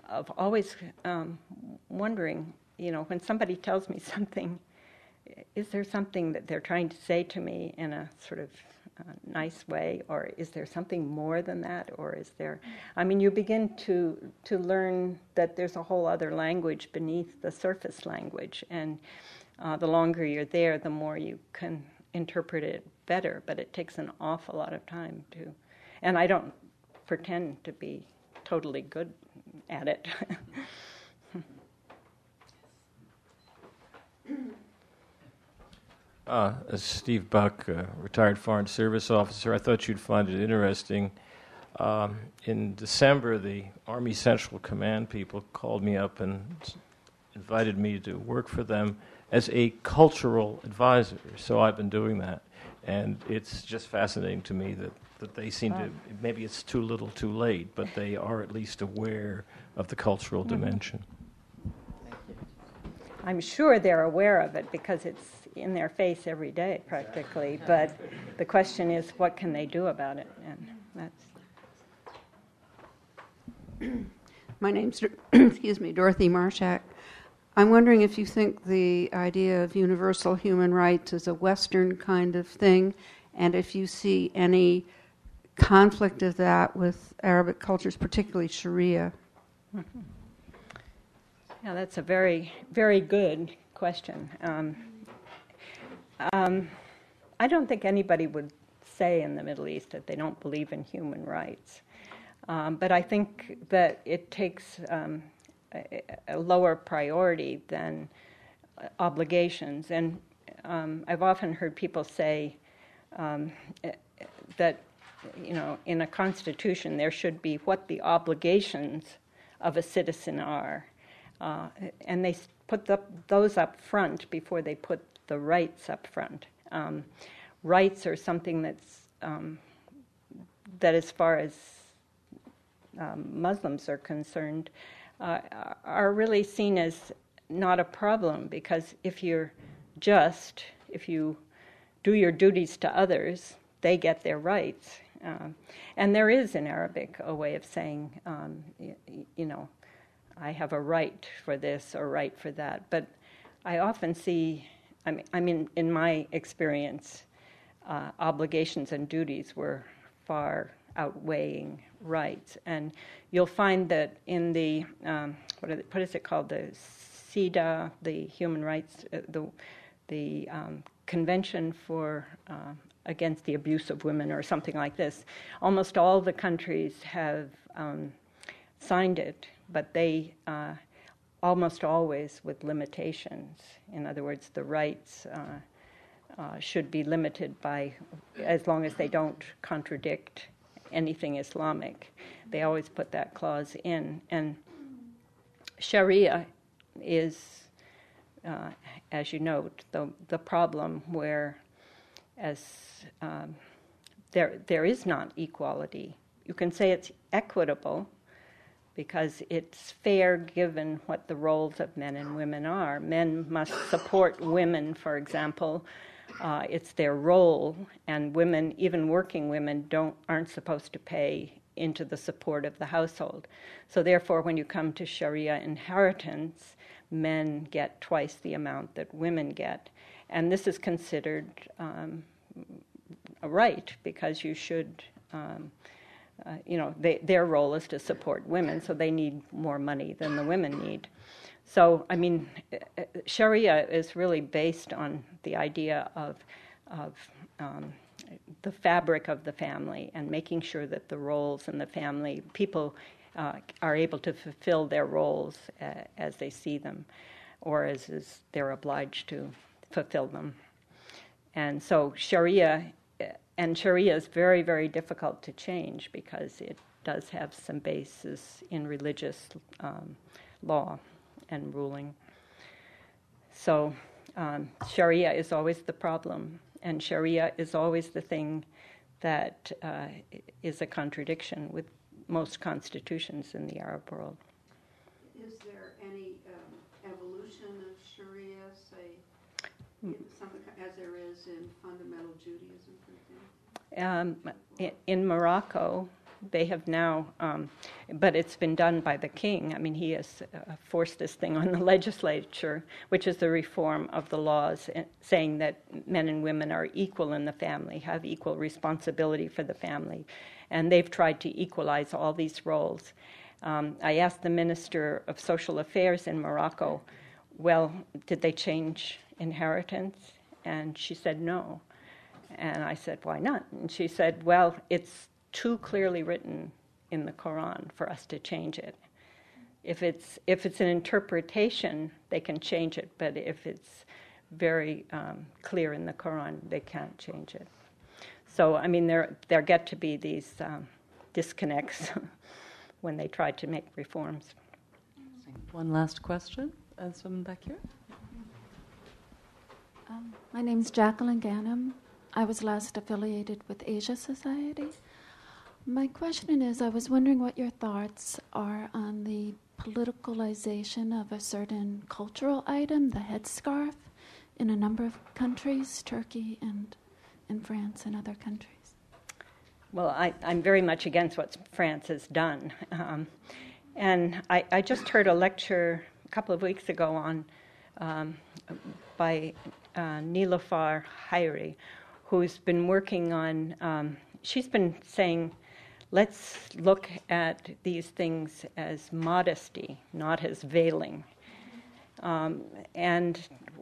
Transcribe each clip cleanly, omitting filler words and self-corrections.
of always wondering, when somebody tells me something, is there something that they're trying to say to me in a sort of nice way, or is there something more than that, or is there... you begin to learn that there's a whole other language beneath the surface language, and the longer you're there, the more you can interpret it better, but it takes an awful lot of time to... And I don't pretend to be totally good at it. Steve Buck, retired Foreign Service officer. I thought you'd find it interesting. In December, the Army Central Command people called me up and invited me to work for them as a cultural advisor. So I've been doing that. And it's just fascinating to me that they seem to, maybe it's too little too late, but they are at least aware of the cultural dimension. I'm sure they're aware of it because it's in their face every day practically, but the question is, what can they do about it? And that's... My name's Dorothy Marshak. I'm wondering if you think the idea of universal human rights is a Western kind of thing, and if you see any conflict of that with Arabic cultures, particularly Sharia. Mm-hmm. Yeah, that's a very, very good question. I don't think anybody would say in the Middle East that they don't believe in human rights. But I think that it takes a lower priority than obligations. And I've often heard people say that, in a constitution there should be what the obligations of a citizen are. And they put those up front before they put the rights up front. Rights are something that as far as Muslims are concerned, are really seen as not a problem, because if you do your duties to others, they get their rights. And there is in Arabic a way of saying, I have a right for this or right for that. But I often see, in my experience, obligations and duties were far outweighing rights. And you'll find that in the, what is it called, the CEDAW, the Human Rights, the Convention for Against the Abuse of Women, or something like this. Almost all the countries have signed it, but they almost always with limitations. In other words, the rights should be limited by, as long as they don't contradict anything Islamic. They always put that clause in. And Sharia is, as you note, the problem where there is not equality. You can say it's equitable because it's fair given what the roles of men and women are. Men must support women, for example. It's their role, and women, even working women, aren't supposed to pay into the support of the household. So therefore, when you come to Sharia inheritance, men get twice the amount that women get. And this is considered a right, because you should, their role is to support women, so they need more money than the women need. So, Sharia is really based on the idea of the fabric of the family and making sure that the roles in the family, people are able to fulfill their roles as they see them, or as they're obliged to fulfill them. And so Sharia is very, very difficult to change because it does have some basis in religious law and ruling. So Sharia is always the problem, and Sharia is always the thing that is a contradiction with most constitutions in the Arab world. Is there any evolution of Sharia, say, as there is in fundamental Judaism, for example? In Morocco, they have now, but it's been done by the king. I mean, he has forced this thing on the legislature, which is the reform of the laws, saying that men and women are equal in the family, have equal responsibility for the family. And they've tried to equalize all these roles. I asked the Minister of Social Affairs in Morocco, well, did they change inheritance? And she said no. And I said, why not? And she said, well, it's too clearly written in the Quran for us to change it. If it's an interpretation, they can change it, but if it's very clear in the Quran, they can't change it. So, I mean, there get to be these disconnects when they try to make reforms. One last question. Someone back here. My name's Jacqueline Ganem. I was last affiliated with Asia Society. My question is, I was wondering what your thoughts are on the politicalization of a certain cultural item, the headscarf, in a number of countries, Turkey and in France and other countries. Well, I'm very much against what France has done. And I just heard a lecture a couple of weeks ago on by Niloufar Hayri, who's been working on, she's been saying, let's look at these things as modesty, not as veiling. And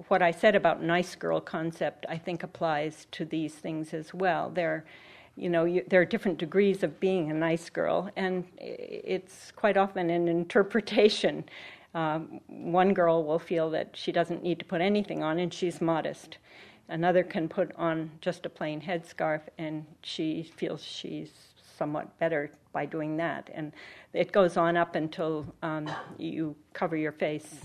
what I said about nice girl concept, I think applies to these things as well. There are different degrees of being a nice girl, and it's quite often an interpretation. One girl will feel that she doesn't need to put anything on, and she's modest. Another can put on just a plain headscarf, and she feels she's somewhat better by doing that. And it goes on up until you cover your face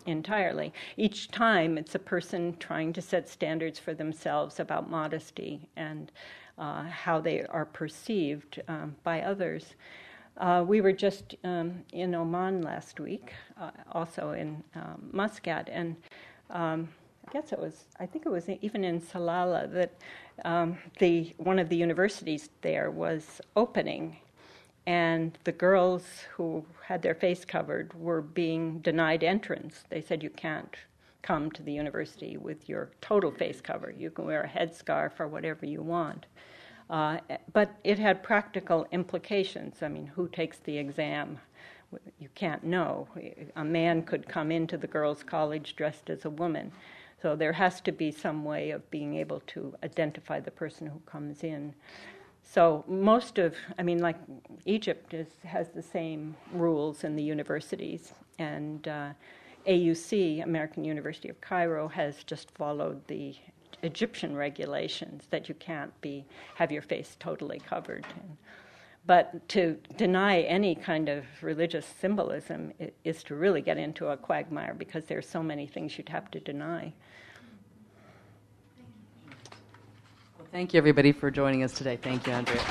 entirely. Each time it's a person trying to set standards for themselves about modesty and how they are perceived by others. We were just in Oman last week, also in Muscat, and I think it was even in Salalah that one of the universities there was opening, and the girls who had their face covered were being denied entrance. They said, you can't come to the university with your total face covered. You can wear a headscarf or whatever you want. But it had practical implications. I mean, who takes the exam? You can't know. A man could come into the girls' college dressed as a woman. So there has to be some way of being able to identify the person who comes in. So like Egypt has the same rules in the universities, and AUC, American University of Cairo, has just followed the Egyptian regulations that you can't have your face totally covered. But to deny any kind of religious symbolism is to really get into a quagmire, because there's so many things you'd have to deny. Well, thank you, everybody, for joining us today. Thank you, Andrea.